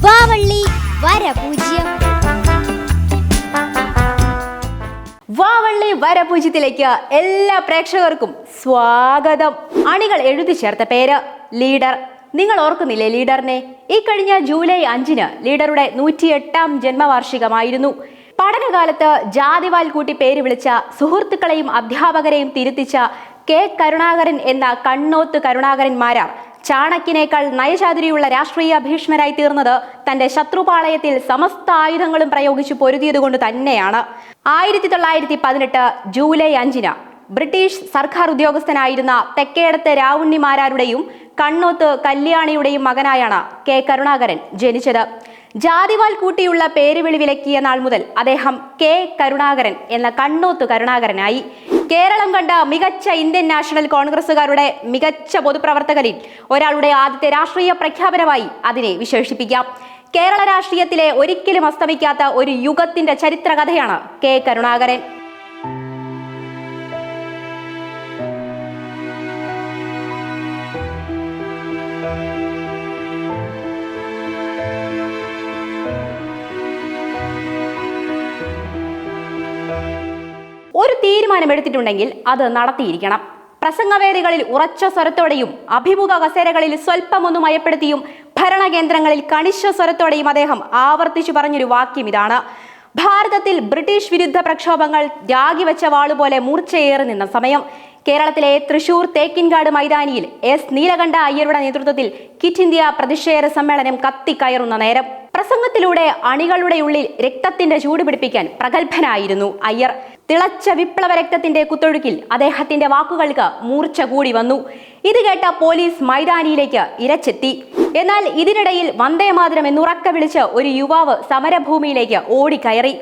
വാവള്ളി വരപൂജ്യം. വാവള്ളി വരപൂജ്യത്തിലേക്ക് എല്ലാ പ്രേക്ഷകർക്കും സ്വാഗതം. അണികൾ എഴുതി ചേർത്ത പേര് ലീഡർ. നിങ്ങൾ ഓർക്കുന്നില്ലേ ലീഡറിനെ? ഈ കഴിഞ്ഞ ജൂലൈ 5-ന് ലീഡറുടെ 108-ാം ജന്മവാർഷികമായിരുന്നു. പഠനകാലത്ത് ജാതിവാൽ കൂട്ടി പേര് വിളിച്ച, സുഹൃത്തുക്കളെയും അധ്യാപകരെയും തിരുത്തിച്ച കെ കരുണാകരൻ എന്ന കണ്ണോത്ത് കരുണാകരൻ മാരാർ ചാണക്യനേക്കാൾ നയചാതുരിയുള്ള രാഷ്ട്രീയ ഭീഷ്മരായി തീർന്നത് തന്റെ ശത്രുപാളയത്തിൽ സമസ്ത ആയുധങ്ങളും പ്രയോഗിച്ചു പൊരുതിയതുകൊണ്ട് തന്നെയാണ്. 1918 ജൂലൈ 5-ന് ബ്രിട്ടീഷ് സർക്കാർ ഉദ്യോഗസ്ഥനായിരുന്ന തെക്കേടത്ത് രാവുണ്ണി മാരാരുടെയും കണ്ണോത്ത് കല്യാണിയുടെയും മകനായാണ് കെ കരുണാകരൻ ജനിച്ചത്. ജാതിവാൽ കൂട്ടിയുള്ള പേരുവിളി വിലക്കിയ നാൾ മുതൽ അദ്ദേഹം കെ കരുണാകരൻ എന്ന കണ്ണോത്ത് കരുണാകരനായി. കേരളം കണ്ട മികച്ച ഇന്ത്യൻ നാഷണൽ കോൺഗ്രസുകാരുടെ മികച്ച പൊതുപ്രവർത്തകരിൽ ഒരാളുടെ ആദ്യത്തെ രാഷ്ട്രീയ പ്രഖ്യാപനമായി അതിനെ വിശേഷിപ്പിക്കാം. കേരള രാഷ്ട്രീയത്തിലെ ഒരിക്കലും അസ്തമിക്കാത്ത ഒരു യുഗത്തിന്റെ ചരിത്ര കഥയാണ് കെ കരുണാകരൻ. ഒരു തീരുമാനമെടുത്തിട്ടുണ്ടെങ്കിൽ അത് നടത്തിയിരിക്കണം. പ്രസംഗവേദികളിൽ ഉറച്ച സ്വരത്തോടെയും അഭിമുഖ കസേരകളിൽ സ്വല്പമൊന്നു മയപ്പെടുത്തിയും ഭരണകേന്ദ്രങ്ങളിൽ കണിശ സ്വരത്തോടെയും അദ്ദേഹം ആവർത്തിച്ചു പറഞ്ഞൊരു വാക്യം ഇതാണ്: ഭാരതത്തിൽ ബ്രിട്ടീഷ് വിരുദ്ധ പ്രക്ഷോഭങ്ങൾ രാഗിവെച്ച വാളുപോലെ മൂർച്ചയേറി നിന്ന സമയം. കേരളത്തിലെ തൃശൂർ തേക്കിൻകാട് മൈതാനിയിൽ എസ് നീലകണ്ഠ അയ്യരുടെ നേതൃത്വത്തിൽ കിറ്റ് ഇന്ത്യ പ്രതിഷേധ സമ്മേളനം കത്തിക്കയറുന്ന നേരം. പ്രസംഗത്തിലൂടെ അണികളുടെ ഉള്ളിൽ രക്തത്തിന്റെ ചൂട് പിടിപ്പിക്കാൻ പ്രഗത്ഭനായിരുന്നു അയ്യർ. തിളച്ച വിപ്ലവ രക്തത്തിന്റെ കുത്തൊഴുക്കിൽ അദ്ദേഹത്തിന്റെ വാക്കുകൾക്ക് മൂർച്ച കൂടി വന്നു. ഇത് കേട്ട പോലീസ് മൈതാനിയിലേക്ക് ഇരച്ചെത്തി. എന്നാൽ ഇതിനിടയിൽ വന്ദേമാതരം എന്നുറക്ക വിളിച്ച് ഒരു യുവാവ് സമരഭൂമിയിലേക്ക് ഓടിക്കയറി.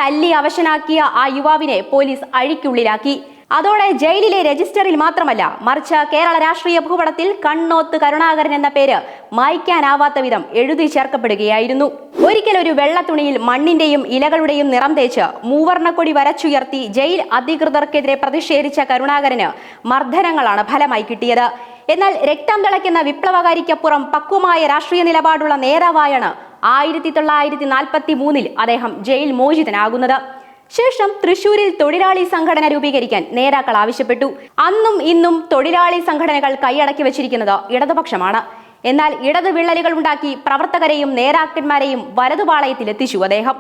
തല്ലി അവശനാക്കിയ ആ യുവാവിനെ പോലീസ് അഴിക്കുള്ളിലാക്കി. അതോടെ ജയിലിലെ രജിസ്റ്ററിൽ മാത്രമല്ല, മറിച്ച് കേരള രാഷ്ട്രീയ ഭൂപടത്തിൽ കണ്ണോത്ത് കരുണാകരൻ എന്ന പേര് മായ്ക്കാനാവാത്ത വിധം എഴുതി ചേർക്കപ്പെടുകയായിരുന്നു. ഒരിക്കൽ ഒരു വെള്ളത്തുണിയിൽ മണ്ണിന്റെയും ഇലകളുടെയും നിറം തേച്ച് മൂവർണ്ണക്കൊടി വരച്ചുയർത്തി ജയിൽ അധികൃതർക്കെതിരെ പ്രതിഷേധിച്ച കരുണാകരന് മർദ്ദനങ്ങളാണ് ഫലമായി കിട്ടിയത്. എന്നാൽ രക്തം തിളയ്ക്കുന്ന വിപ്ലവകാരിക്കപ്പുറം പക്വമായ രാഷ്ട്രീയ നിലപാടുള്ള നേതാവായാണ് 1943 അദ്ദേഹം ജയിൽ മോചിതനാകുന്നത്. ശേഷം തൃശൂരിൽ തൊഴിലാളി സംഘടന രൂപീകരിക്കാൻ നേതാക്കൾ ആവശ്യപ്പെട്ടു. അന്നും ഇന്നും തൊഴിലാളി സംഘടനകൾ കൈയടക്കി വെച്ചിരിക്കുന്നത് ഇടതുപക്ഷമാണ്. എന്നാൽ ഇടതു വിള്ളലുകൾ ഉണ്ടാക്കി പ്രവർത്തകരെയും നേതാക്കന്മാരെയും വലതുപാളയത്തിലെത്തിച്ചു അദ്ദേഹം.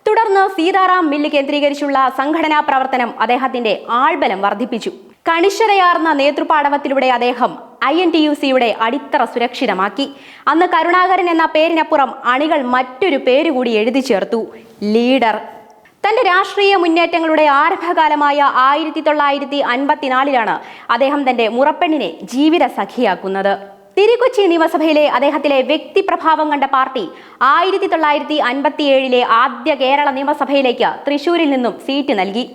തുടർന്ന് സീതാറാം മില്ല് കേന്ദ്രീകരിച്ചുള്ള സംഘടനാ പ്രവർത്തനം അദ്ദേഹത്തിന്റെ ആൾബലം വർദ്ധിപ്പിച്ചു. കണിശതയാർന്ന നേതൃപാടവത്തിലൂടെ അദ്ദേഹം INTUCയുടെ അടിത്തറ സുരക്ഷിതമാക്കി. അന്ന് കരുണാകരൻ എന്ന പേരിനപ്പുറം അണികൾ മറ്റൊരു പേരുകൂടി എഴുതി ചേർത്തു: ലീഡർ. തന്റെ രാഷ്ട്രീയ മുന്നേറ്റങ്ങളുടെ ആരംഭകാലമായ 1954-ലാണ് അദ്ദേഹം തന്റെ മുറപ്പെണ്ണിനെ ജീവിത സഖിയാക്കുന്നത്. തിരുക്കൊച്ചി നിയമസഭയിലെ അദ്ദേഹത്തിലെ വ്യക്തിപ്രഭാവം കണ്ട പാർട്ടി 1957-ലെ ആദ്യ കേരള നിയമസഭയിലേക്ക് തൃശൂരിൽ നിന്നും സീറ്റ് നൽകി.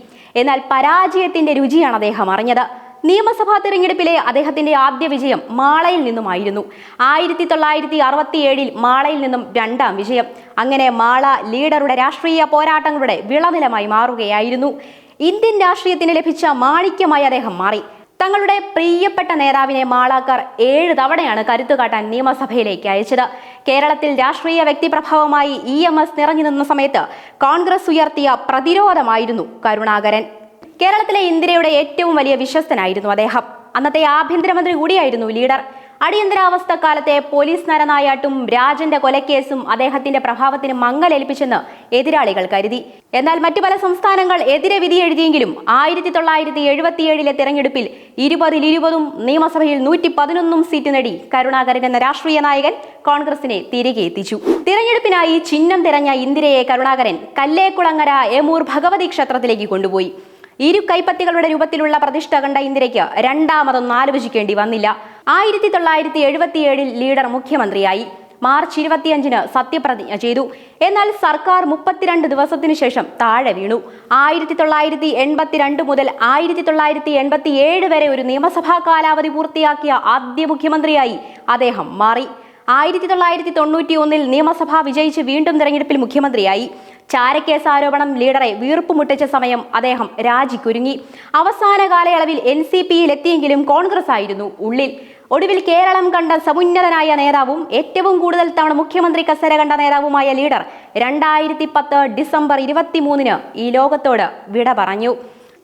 എന്നാൽ പരാജയത്തിന്റെ രുചിയാണ് അദ്ദേഹം അറിഞ്ഞത്. നിയമസഭാ തിരഞ്ഞെടുപ്പിലെ അദ്ദേഹത്തിന്റെ ആദ്യ വിജയം മാളയിൽ നിന്നുമായിരുന്നു. 1967 മാളയിൽ നിന്നും 2ാം വിജയം. അങ്ങനെ മാള ലീഡറുടെ രാഷ്ട്രീയ പോരാട്ടങ്ങളുടെ വിളനിലമായി മാറുകയായിരുന്നു. ഇന്ത്യൻ രാഷ്ട്രീയത്തിന് ലഭിച്ച മാണിക്യമായി അദ്ദേഹം മാറി. തങ്ങളുടെ പ്രിയപ്പെട്ട നേതാവിനെ മാളാക്കാർ 7 തവണയാണ് കരുത്തുകാട്ടാൻ നിയമസഭയിലേക്ക് അയച്ചത്. കേരളത്തിൽ രാഷ്ട്രീയ വ്യക്തിപ്രഭാവമായി EMS നിറഞ്ഞു നിന്ന സമയത്ത് കോൺഗ്രസ് ഉയർത്തിയ പ്രതിരോധമായിരുന്നു കരുണാകരൻ. കേരളത്തിലെ ഇന്ദിരയുടെ ഏറ്റവും വലിയ വിശ്വസ്തനായിരുന്നു അദ്ദേഹം. അന്നത്തെ ആഭ്യന്തരമന്ത്രി കൂടിയായിരുന്നു ലീഡർ. അടിയന്തരാവസ്ഥ കാലത്തെ പോലീസ് നരനായാട്ടും രാജന്റെ കൊലക്കേസും അദ്ദേഹത്തിന്റെ പ്രഭാവത്തിന് മങ്ങലേൽപ്പിച്ചെന്ന് എതിരാളികൾ കരുതി. എന്നാൽ മറ്റു പല സംസ്ഥാനങ്ങൾ എതിരെ വിധി എഴുതിയെങ്കിലും 1977-ലെ തെരഞ്ഞെടുപ്പിൽ 20-20 നിയമസഭയിൽ 111 സീറ്റ് നേടി കരുണാകരൻ എന്ന രാഷ്ട്രീയ നായകൻ കോൺഗ്രസിനെ തിരികെ എത്തിച്ചു. തിരഞ്ഞെടുപ്പിനായി ചിഹ്നം തിരഞ്ഞ ഇന്ദിരയെ കരുണാകരൻ കല്ലേക്കുളങ്ങര ഏമൂർ ഭഗവതി ക്ഷേത്രത്തിലേക്ക് കൊണ്ടുപോയി. ഇരു കൈപ്പത്തികളുടെ രൂപത്തിലുള്ള പ്രതിഷ്ഠ കണ്ട ഇന്ദിരയ്ക്ക് രണ്ടാമതൊന്നും ആലോചിക്കേണ്ടി വന്നില്ല. 1977 ലീഡർ മുഖ്യമന്ത്രിയായി. മാർച്ച് 25-ന് സത്യപ്രതിജ്ഞ ചെയ്തു. എന്നാൽ സർക്കാർ 32 ദിവസത്തിനു ശേഷം താഴെ വീണു. 1982 മുതൽ 1987 വരെ ഒരു നിയമസഭാ കാലാവധി പൂർത്തിയാക്കിയ ആദ്യ മുഖ്യമന്ത്രിയായി അദ്ദേഹം മാറി. 1991-ൽ നിയമസഭ വിജയിച്ച് വീണ്ടും തെരഞ്ഞെടുപ്പിൽ മുഖ്യമന്ത്രിയായി. ചാരക്കേസ് ആരോപണം ലീഡറെ വീർപ്പുമുട്ടിച്ച സമയം അദ്ദേഹം രാജിക്കുരുങ്ങി. അവസാന കാലയളവിൽ NCPയിൽ എത്തിയെങ്കിലും കോൺഗ്രസ് ആയിരുന്നു ഉള്ളിൽ. ഒടുവിൽ കേരളം കണ്ട സമുന്നതനായ നേതാവും ഏറ്റവും കൂടുതൽ തവണ മുഖ്യമന്ത്രി കസേര കണ്ട നേതാവുമായ ലീഡർ 2010 ഡിസംബർ 23 ഈ ലോകത്തോട് വിട പറഞ്ഞു.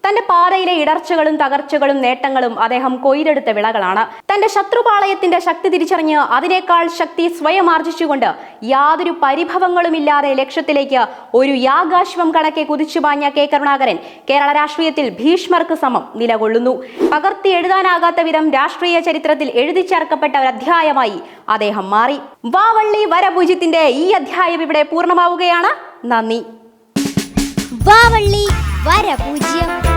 തന്റെ പാതയിലെ ഇടർച്ചകളും തകർച്ചകളും നേട്ടങ്ങളും അദ്ദേഹം കൊയ്തെടുത്ത വിളകളാണ്. തന്റെ ശത്രുപാളയത്തിന്റെ ശക്തി തിരിച്ചറിഞ്ഞ് അതിനേക്കാൾ ശക്തി സ്വയം ആർജിച്ചുകൊണ്ട് യാതൊരു പരിഭവങ്ങളുമില്ലാതെ ലക്ഷ്യത്തിലേക്ക് ഒരു യാഗാശ്വം കണക്കെ കുതിച്ചുപാഞ്ഞ കെ കരുണാകരൻ കേരള രാഷ്ട്രീയത്തിൽ ഭീഷ്മർക്ക് സമം നിലകൊള്ളുന്നു. പകർത്തി എഴുതാനാകാത്ത വിധം രാഷ്ട്രീയ ചരിത്രത്തിൽ എഴുതി ചേർക്കപ്പെട്ട ഒരു അധ്യായമായി അദ്ദേഹം മാറി. വാവള്ളി വരപൂജ്യത്തിന്റെ ഈ അധ്യായം ഇവിടെ പൂർണ്ണമാവുകയാണ്. നന്ദി. വാവള്ളി വരപൂജ്യം.